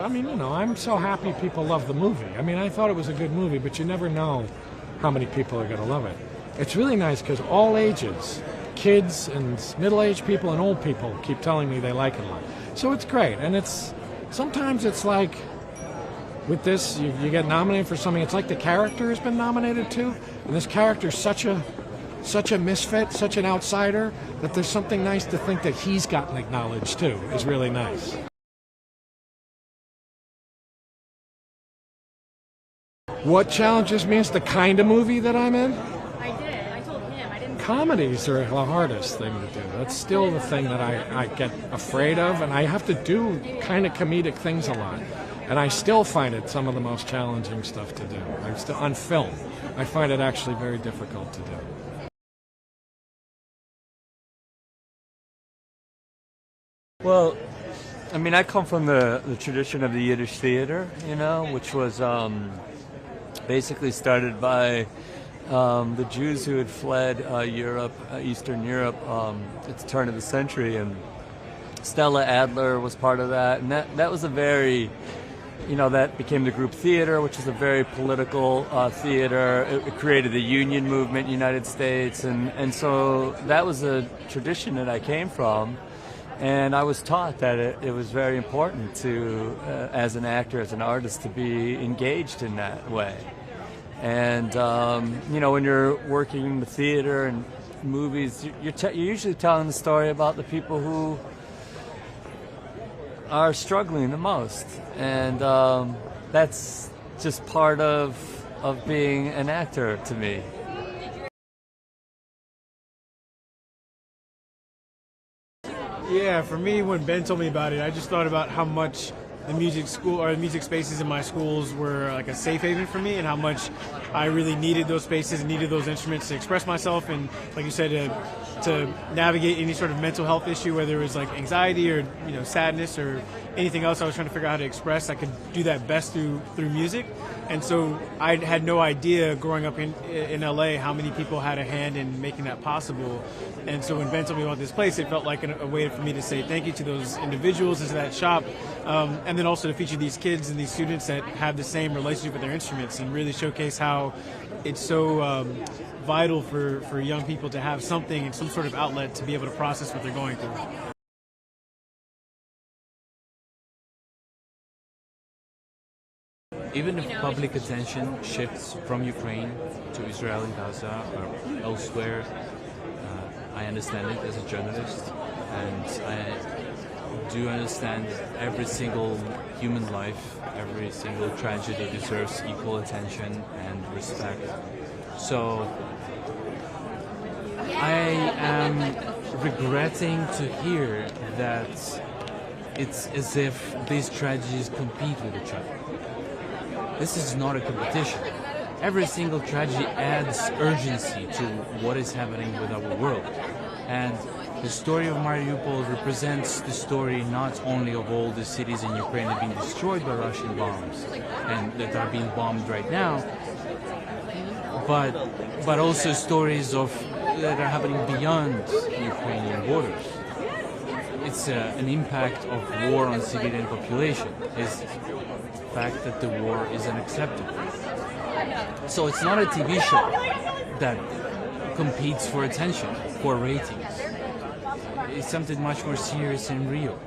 I mean, you know, I'm so happy people love the movie. I mean, I thought it was a good movie, but you never know how many people are going to love it. It's really nice because all ages, kids and middle-aged people and old people keep telling me they like it a lot. So it's great. And sometimes it's like, with this, you get nominated for something, it's like the character has been nominated too. And this character is such a misfit, such an outsider, that there's something nice to think that he's gotten acknowledged too, is really nice. What challenges me is the kind of movie that I'm in. I did. I told him. I didn't. Comedies are the hardest thing to do. That's still the thing that I get afraid of, and I have to do kind of comedic things a lot. And I still find it some of the most challenging stuff to do. I'm still on film. I find it actually very difficult to do. Well, I mean, I come from the tradition of the Yiddish theater, you know, which was basically started by the Jews who had fled Europe, Eastern Europe, at the turn of the century, and Stella Adler was part of that, and that was a very, you know, that became the group theater, which is a very political theater. It created the union movement in the United States, and so that was a tradition that I came from. And I was taught that it was very important to, as an actor, as an artist, to be engaged in that way. And, you know, when you're working in the theater and movies, you're usually telling the story about the people who are struggling the most. And that's just part of being an actor to me. Yeah, for me, when Ben told me about it, I just thought about how much the music school or the music spaces in my schools were like a safe haven for me, and how much I really needed those spaces and needed those instruments to express myself, and like you said, to navigate any sort of mental health issue, whether it was like anxiety or, you know, sadness or anything else I was trying to figure out how to express. I could do that best through music. And so I had no idea growing up in LA how many people had a hand in making that possible. And so when Ben told me about this place, it felt like a way for me to say thank you to those individuals and to that shop, and then also to feature these kids and these students that have the same relationship with their instruments, and really showcase how it's so vital for young people to have something and some sort of outlet to be able to process what they're going through. Even if public attention shifts from Ukraine to Israel and Gaza or elsewhere, I understand it as a journalist, and I do understand every single human life, every single tragedy deserves equal attention and respect. So I am regretting to hear that it's as if these tragedies compete with each other. This is not a competition. Every single tragedy adds urgency to what is happening with our world. And the story of Mariupol represents the story not only of all the cities in Ukraine that have been destroyed by Russian bombs and that are being bombed right now, but also stories that are happening beyond Ukrainian borders. It's an impact of war on civilian population. Is the fact that the war is unacceptable. So it's not a TV show that competes for attention, for ratings. It's something much more serious and real.